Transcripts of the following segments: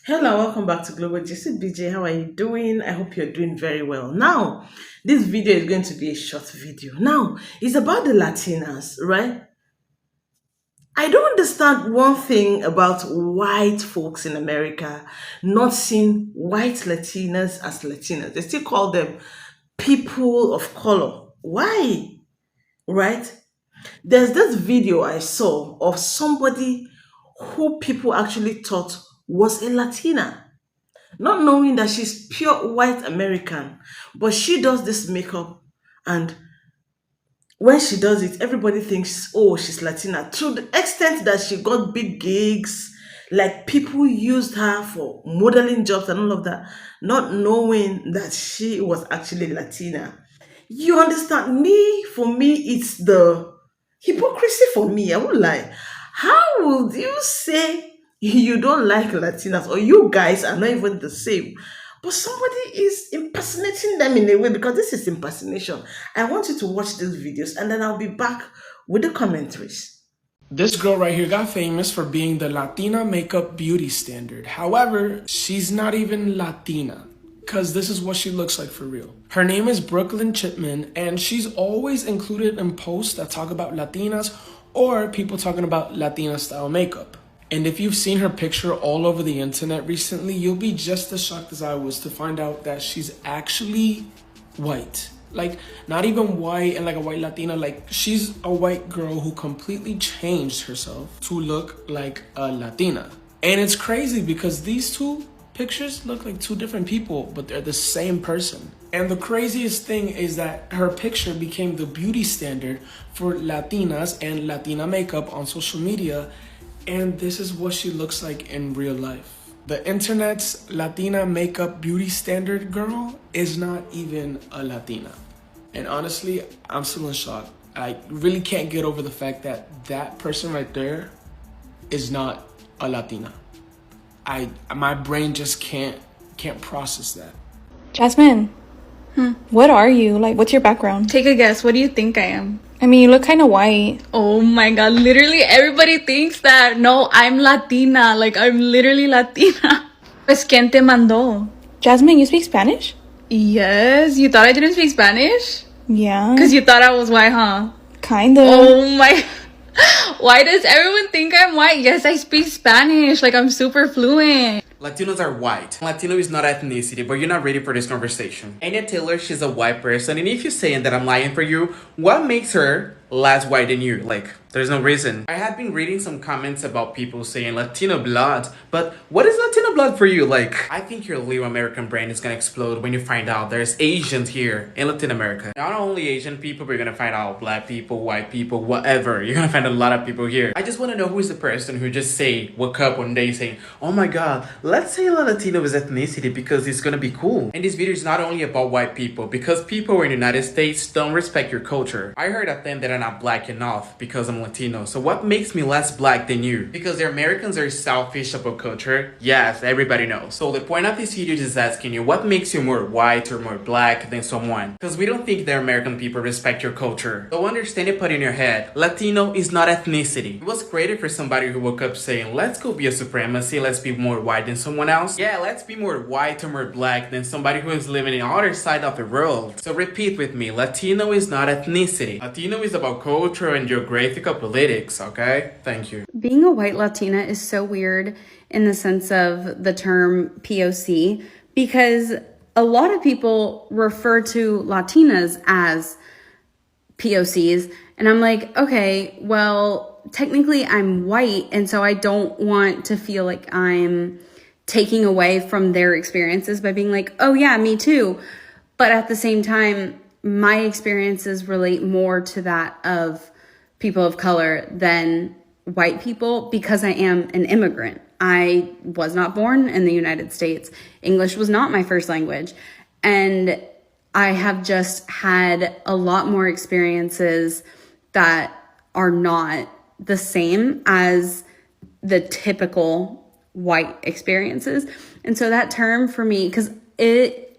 Hello, welcome back to Global GC BJ. How are you doing? I hope you're doing very well. Now, this video is going to be a short video. Now, it's about the Latinas, right? I don't understand one thing about white folks in America not seeing white Latinas as Latinas. They still call them people of color. Why? Right? There's this video I saw of somebody who people actually thought was a Latina, not knowing that she's pure white American, but she does this makeup, and when she does it, everybody thinks, oh, she's Latina, to the extent that she got big gigs, like people used her for modeling jobs and all of that, not knowing that she was actually Latina. You understand me? For me, it's the hypocrisy for me. I won't lie. How would you say you don't like Latinas or you guys are not even the same? But somebody is impersonating them in a way because this is impersonation. I want you to watch these videos and then I'll be back with the commentaries. This girl right here got famous for being the Latina makeup beauty standard. However, she's not even Latina, because this is what she looks like for real. Her name is Brooklyn Chipman, and she's always included in posts that talk about Latinas or people talking about Latina style makeup. And if you've seen her picture all over the internet recently, you'll be just as shocked as I was to find out that she's actually white. Like, not even white and like a white Latina, like she's a white girl who completely changed herself to look like a Latina. And it's crazy because these two pictures look like two different people, but they're the same person. And the craziest thing is that her picture became the beauty standard for Latinas and Latina makeup on social media. And this is what she looks like in real life. The internet's Latina makeup beauty standard girl is not even a Latina. And honestly, I'm still in shock. I really can't get over the fact that that person right there is not a Latina. My brain just can't process that. Jasmine, what are you? Like, what's your background? Take a guess. What do you think I am? I mean, you look kind of white. Oh my god, literally everybody thinks that. No, I'm Latina. Like, I'm literally Latina. Pues, ¿quién te mandó? Jasmine, you speak Spanish? Yes, you thought I didn't speak Spanish? Yeah. Because you thought I was white, huh? Kind of. Oh my... Why does everyone think I'm white? Yes, I speak Spanish. Like, I'm super fluent. Latinos are white. Latino is not ethnicity, but you're not ready for this conversation. Anya Taylor, she's a white person, and if you're saying that I'm lying for you, what makes her less white than you? Like, there's no reason. I have been reading some comments about people saying Latino blood, but what is Latino blood for you? Like, I think your little American brain is gonna explode when you find out there's Asians here in Latin America. Not only Asian people, but you're gonna find out black people, white people, whatever. You're gonna find a lot of people here. I just wanna know who is the person who just woke up one day saying, oh my god, let's say Latino is ethnicity because it's gonna be cool. And this video is not only about white people, because people in the United States don't respect your culture. I heard a thing that I'm not black enough because I'm Latino. So what makes me less black than you? Because the Americans are selfish about culture? Yes, everybody knows. So the point of this video is asking you, what makes you more white or more black than someone? Because we don't think the American people respect your culture. So understand it, put in your head, Latino is not ethnicity. It was created for somebody who woke up saying, let's go be a supremacy, let's be more white than someone else. Yeah, let's be more white or more black than somebody who is living in the other side of the world. So repeat with me, Latino is not ethnicity. Latino is about culture and geographical politics, okay? Thank you. Being a white Latina is so weird in the sense of the term POC because a lot of people refer to Latinas as POCs. And I'm like, okay, well, technically I'm white. And so I don't want to feel like I'm taking away from their experiences by being like, oh yeah, me too. But at the same time, my experiences relate more to that of people of color than white people because I am an immigrant. I was not born in the United States. English was not my first language. And I have just had a lot more experiences that are not the same as the typical white experiences. And so that term for me, because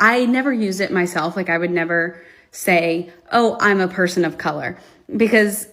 I never use it myself. Like I would never say, oh, I'm a person of color, because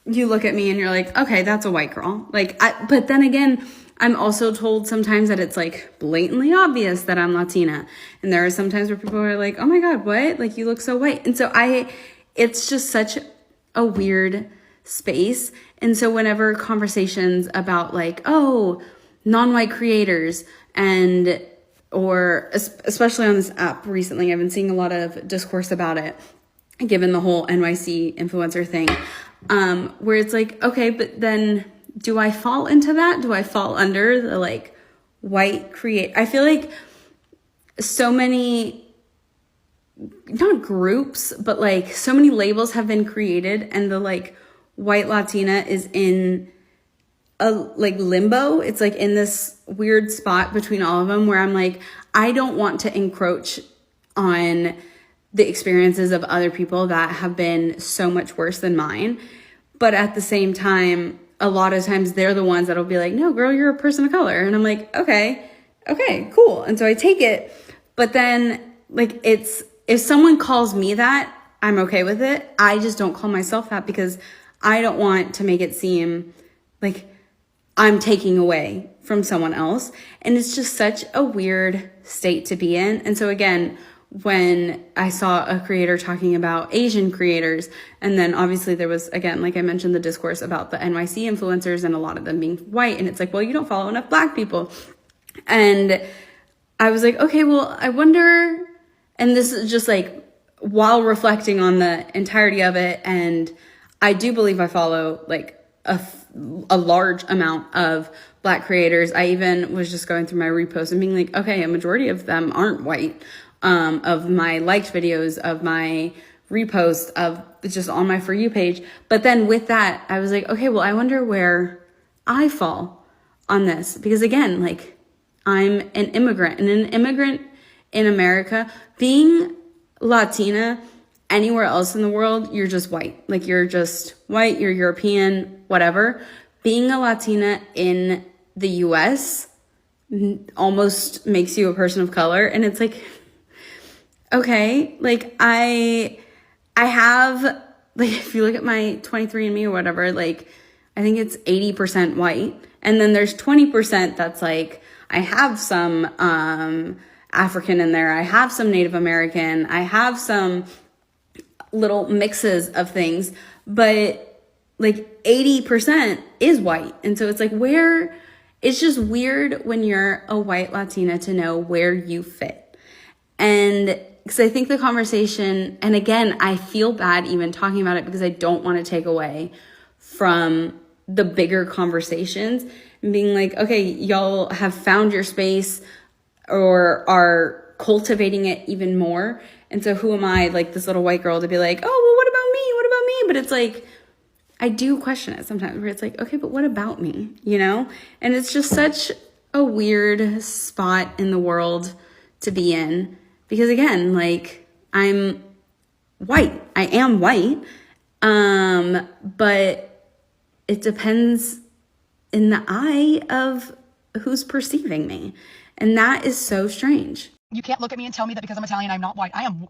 you look at me and you're like, okay, that's a white girl. Like, but then again, I'm also told sometimes that it's like blatantly obvious that I'm Latina. And there are some times where people are like, oh my God, what? Like, you look so white. And so it's just such a weird space. And so whenever conversations about like, oh, non-white creators or especially on this app recently, I've been seeing a lot of discourse about it, given the whole NYC influencer thing, where it's like, okay, but then do I fall into that? Do I fall under the like white I feel like so many, not groups, but like so many labels have been created, and the like white Latina is in a like limbo. It's like in this weird spot between all of them where I'm like, I don't want to encroach on the experiences of other people that have been so much worse than mine. But at the same time, a lot of times they're the ones that'll be like, no, girl, you're a person of color. And I'm like, okay, cool. And so I take it. But then like if someone calls me that, I'm okay with it. I just don't call myself that because I don't want to make it seem like I'm taking away from someone else. And it's just such a weird state to be in. And so again, when I saw a creator talking about Asian creators, and then obviously there was, again, like I mentioned, the discourse about the NYC influencers and a lot of them being white. And it's like, well, you don't follow enough Black people. And I was like, okay, well, I wonder, and this is just like while reflecting on the entirety of it. And I do believe I follow like a large amount of Black creators. I even was just going through my reposts and being like, okay, a majority of them aren't white. Of my liked videos, of my reposts, of just on my For You page. But then with that, I was like, okay, well, I wonder where I fall on this. Because again, like I'm an immigrant, and an immigrant in America, being Latina anywhere else in the world, you're just white. Like you're just white, you're European, whatever. Being a Latina in the US almost makes you a person of color. And it's like, okay, like I have, like, if you look at my 23andMe or whatever, like, I think it's 80% white. And then there's 20% that's like, I have some African in there. I have some Native American. I have some little mixes of things. But like 80% is white. And so it's like it's just weird when you're a white Latina to know where you fit. And because I think the conversation, and again, I feel bad even talking about it because I don't want to take away from the bigger conversations and being like, okay, y'all have found your space or are cultivating it even more. And so who am I, like this little white girl, to be like, oh, well, what about me? What about me? But it's like, I do question it sometimes where it's like, okay, but what about me? You know? And it's just such a weird spot in the world to be in. Because again, like I'm white. I am white. But it depends in the eye of who's perceiving me. And that is so strange. You can't look at me and tell me that because I'm Italian, I'm not white. I am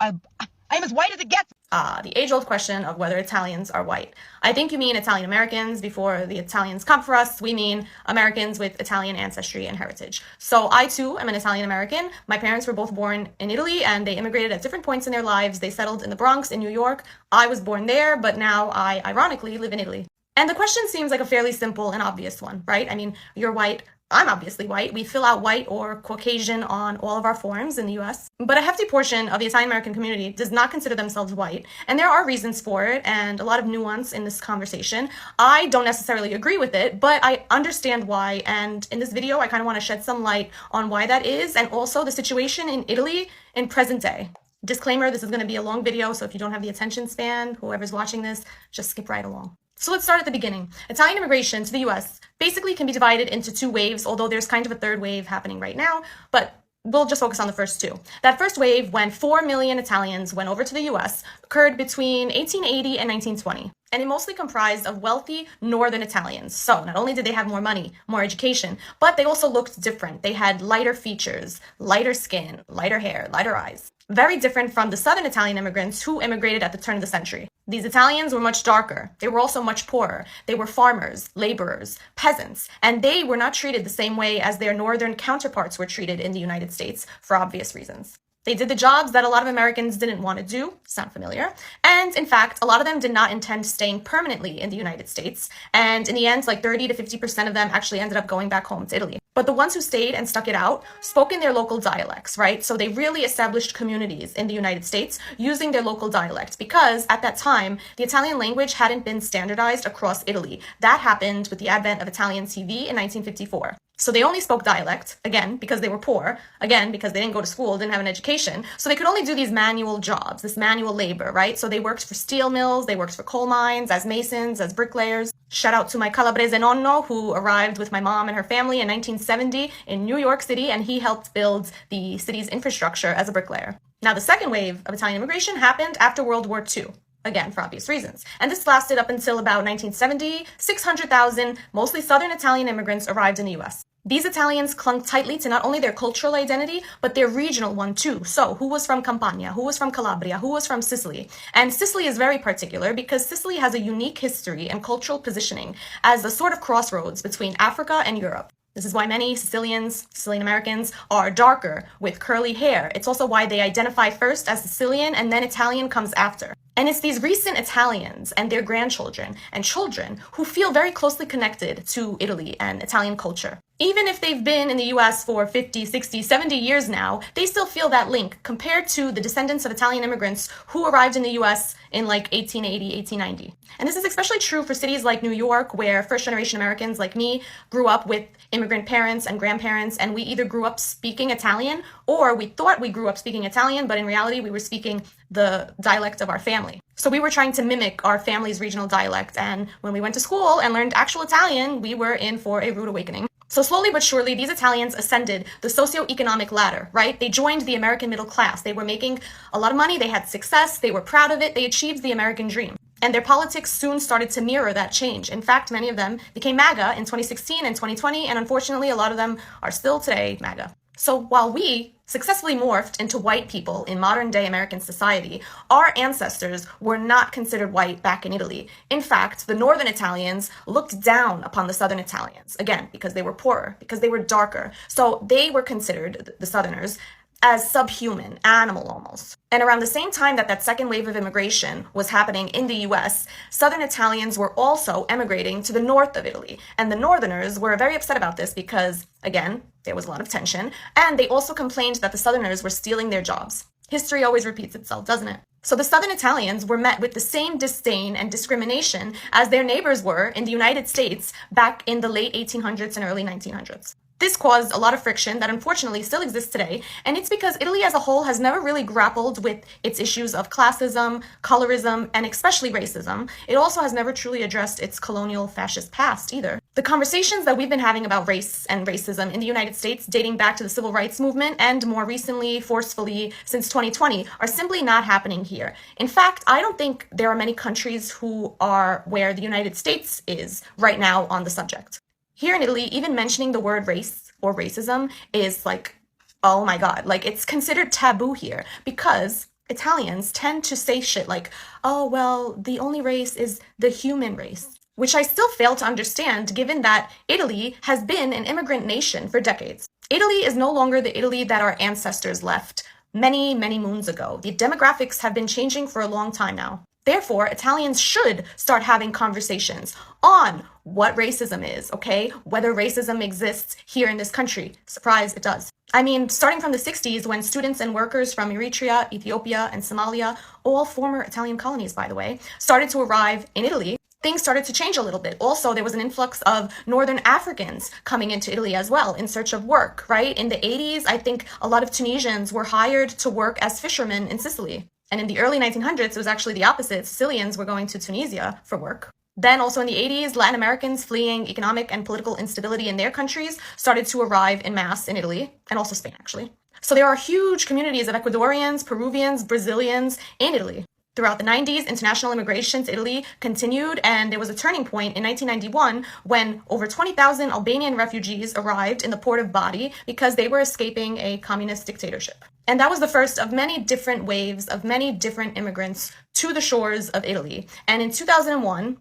as white as it gets. The age-old question of whether Italians are white. I think you mean Italian Americans. Before the Italians come for us, we mean Americans with Italian ancestry and heritage. So I too am an Italian American. My parents were both born in Italy and they immigrated at different points in their lives. They settled in the Bronx in New York. I was born there, but now I ironically live in Italy. And the question seems like a fairly simple and obvious one, right? I mean, you're white. I'm obviously white. We fill out white or Caucasian on all of our forms in the US. But a hefty portion of the Italian American community does not consider themselves white. And there are reasons for it and a lot of nuance in this conversation. I don't necessarily agree with it, but I understand why. And in this video, I kind of want to shed some light on why that is and also the situation in Italy in present day. Disclaimer, this is going to be a long video, so if you don't have the attention span, whoever's watching this, just skip right along. So let's start at the beginning. Italian immigration to the US basically can be divided into two waves, although there's kind of a third wave happening right now, but we'll just focus on the first two. That first wave, when 4 million Italians went over to the US, occurred between 1880 and 1920. And it mostly comprised of wealthy northern Italians. So not only did they have more money, more education, but they also looked different. They had lighter features, lighter skin, lighter hair, lighter eyes. Very different from the southern Italian immigrants who immigrated at the turn of the century. These Italians were much darker. They were also much poorer. They were farmers, laborers, peasants, and they were not treated the same way as their northern counterparts were treated in the United States for obvious reasons. They did the jobs that a lot of Americans didn't want to do. Sound familiar? And in fact, a lot of them did not intend staying permanently in the United States. And in the end, like 30 to 50% of them actually ended up going back home to Italy. But the ones who stayed and stuck it out spoke in their local dialects, right? So they really established communities in the United States using their local dialect because at that time, the Italian language hadn't been standardized across Italy. That happened with the advent of Italian TV in 1954. So they only spoke dialect, again, because they were poor, again, because they didn't go to school, didn't have an education. So they could only do these manual jobs, this manual labor, right? So they worked for steel mills, they worked for coal mines, as masons, as bricklayers. Shout out to my Calabrese nonno, who arrived with my mom and her family in 1970 in New York City, and he helped build the city's infrastructure as a bricklayer. Now, the second wave of Italian immigration happened after World War II. Again, for obvious reasons. And this lasted up until about 1970. 600,000, mostly Southern Italian immigrants arrived in the US. These Italians clung tightly to not only their cultural identity, but their regional one too. So, who was from Campania? Who was from Calabria? Who was from Sicily? And Sicily is very particular because Sicily has a unique history and cultural positioning as a sort of crossroads between Africa and Europe. This is why many Sicilian Americans are darker with curly hair. It's also why they identify first as Sicilian and then Italian comes after. And it's these recent Italians and their grandchildren and children who feel very closely connected to Italy and Italian culture. Even if they've been in the US for 50, 60, 70 years now, they still feel that link compared to the descendants of Italian immigrants who arrived in the US in like 1880, 1890. And this is especially true for cities like New York, where first-generation Americans like me grew up with immigrant parents and grandparents, and we either grew up speaking Italian or we thought we grew up speaking Italian, but in reality we were speaking the dialect of our family. So we were trying to mimic our family's regional dialect, and when we went to school and learned actual Italian, we were in for a rude awakening. So slowly but surely, these Italians ascended the socioeconomic ladder, right? They joined the American middle class. They were making a lot of money, they had success, they were proud of it, they achieved the American dream. And their politics soon started to mirror that change. In fact, many of them became MAGA in 2016 and 2020, and unfortunately, a lot of them are still today MAGA. So while we successfully morphed into white people in modern-day American society, our ancestors were not considered white back in Italy. In fact, the northern Italians looked down upon the southern Italians, again, because they were poorer, because they were darker. So they were considered, the southerners, as subhuman, animal almost. And around the same time that second wave of immigration was happening in the US, Southern Italians were also emigrating to the north of Italy. And the Northerners were very upset about this because, again, there was a lot of tension, and they also complained that the Southerners were stealing their jobs. History always repeats itself, doesn't it? So the Southern Italians were met with the same disdain and discrimination as their neighbors were in the United States back in the late 1800s and early 1900s. This caused a lot of friction that unfortunately still exists today, and it's because Italy as a whole has never really grappled with its issues of classism, colorism, and especially racism. It also has never truly addressed its colonial fascist past either. The conversations that we've been having about race and racism in the United States dating back to the civil rights movement and more recently, forcefully, since 2020 are simply not happening here. In fact, I don't think there are many countries who are where the United States is right now on the subject. Here in Italy, even mentioning the word race or racism is like, oh my God, like it's considered taboo here because Italians tend to say shit like, oh, well, the only race is the human race, which I still fail to understand given that Italy has been an immigrant nation for decades. Italy is no longer the Italy that our ancestors left many, many moons ago. The demographics have been changing for a long time now. Therefore, Italians should start having conversations on what racism is, okay? Whether racism exists here in this country. Surprise, it does. I mean, starting from the 60s when students and workers from Eritrea, Ethiopia, and Somalia, all former Italian colonies, by the way, started to arrive in Italy, things started to change a little bit. Also, there was an influx of Northern Africans coming into Italy as well in search of work, right? In the 80s, I think a lot of Tunisians were hired to work as fishermen in Sicily. And in the early 1900s, it was actually the opposite. Sicilians were going to Tunisia for work. Then also in the 80s, Latin Americans fleeing economic and political instability in their countries started to arrive en masse in Italy, and also Spain, actually. So there are huge communities of Ecuadorians, Peruvians, Brazilians in Italy. Throughout the 90s, international immigration to Italy continued, and there was a turning point in 1991 when over 20,000 Albanian refugees arrived in the port of Bari because they were escaping a communist dictatorship. And that was the first of many different waves of many different immigrants to the shores of Italy. And in 2001,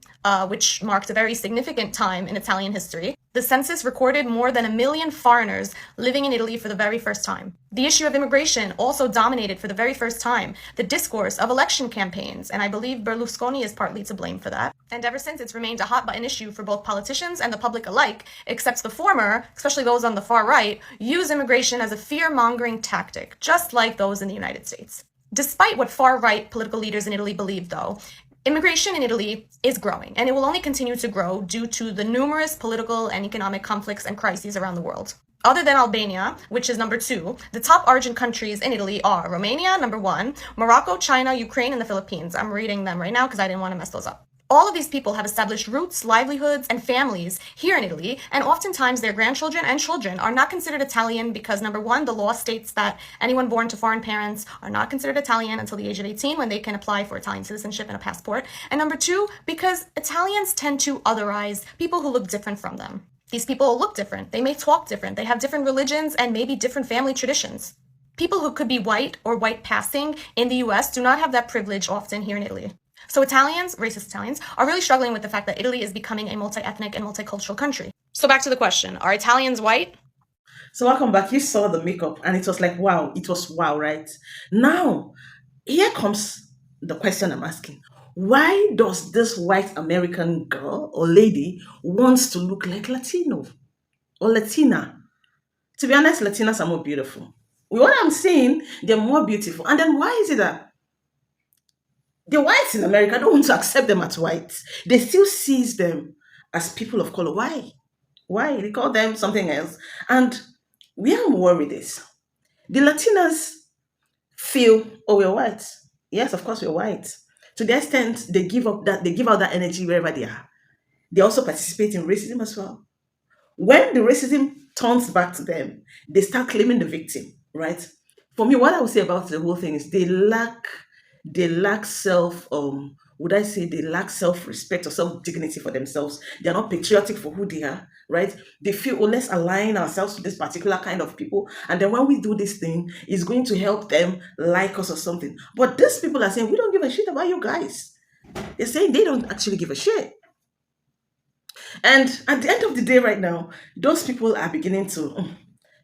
which marked a very significant time in Italian history, the census recorded more than 1 million foreigners living in Italy for the very first time. The issue of immigration also dominated for the very first time the discourse of election campaigns, and I believe Berlusconi is partly to blame for that. And ever since, it's remained a hot button issue for both politicians and the public alike, except the former, especially those on the far right, use immigration as a fear-mongering tactic, just like those in the United States. Despite what far-right political leaders in Italy believe, though, immigration in Italy is growing, and it will only continue to grow due to the numerous political and economic conflicts and crises around the world. Other than Albania, which is number 2, the top origin countries in Italy are Romania, number 1, Morocco, China, Ukraine, and the Philippines. I'm reading them right now because I didn't want to mess those up. All of these people have established roots, livelihoods, and families here in Italy, and oftentimes their grandchildren and children are not considered Italian because, number 1, the law states that anyone born to foreign parents are not considered Italian until the age of 18 when they can apply for Italian citizenship and a passport, and number 2, because Italians tend to otherize people who look different from them. These people look different, they may talk different, they have different religions and maybe different family traditions. People who could be white or white passing in the US do not have that privilege often here in Italy. So Italians, racist Italians, are really struggling with the fact that Italy is becoming a multi-ethnic and multicultural country. So back to the question, are Italians white? So welcome back. You saw the makeup and it was like, wow, it was wow, right? Now, here comes the question I'm asking. Why does this white American girl or lady wants to look like Latino or Latina? To be honest, Latinas are more beautiful. With what I'm saying, they're more beautiful. And then why is it that the whites in America don't want to accept them as whites? They still sees them as people of color. Why? Why? They call them something else. And where I'm worried is the Latinas feel, oh, we're white. Yes, of course we're white. To the extent they give out that energy wherever they are. They also participate in racism as well. When the racism turns back to them, they start claiming the victim, right? For me, what I would say about the whole thing is they lack would I say they lack self-respect or self-dignity for themselves. They're not patriotic for who they are, right? They feel, oh, let's align ourselves with this particular kind of people. And then when we do this thing, it's going to help them like us or something. But these people are saying, we don't give a shit about you guys. They're saying they don't actually give a shit. And at the end of the day, right now, those people are beginning to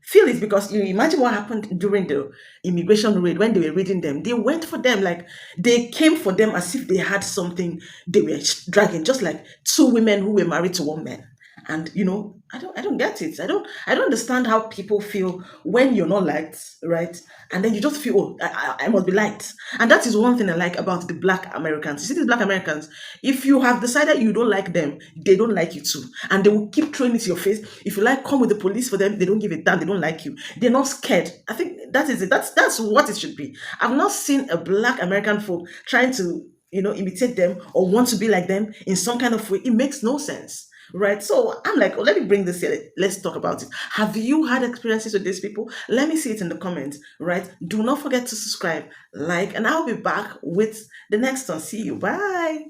feel it, because you imagine what happened during the immigration raid. When they were raiding them, they went for them, like they came for them as if they had something they were dragging, just like two women who were married to one man. And I don't get it. I don't understand how people feel when you're not liked, right? And then you just feel, oh, I must be liked. And that is one thing I like about the black Americans. You see, these black Americans, if you have decided you don't like them, they don't like you too. And they will keep throwing it to your face. If you like, come with the police for them, they don't give a damn, they don't like you. They're not scared. I think that is it. That's what it should be. I've not seen a black American folk trying to, imitate them or want to be like them in some kind of way. It makes no sense. Right. So I'm like, oh, let me bring this here. Let's talk about it. Have you had experiences with these people? Let me see it in the comments. Right. Do not forget to subscribe, like, and I'll be back with the next one. See you. Bye.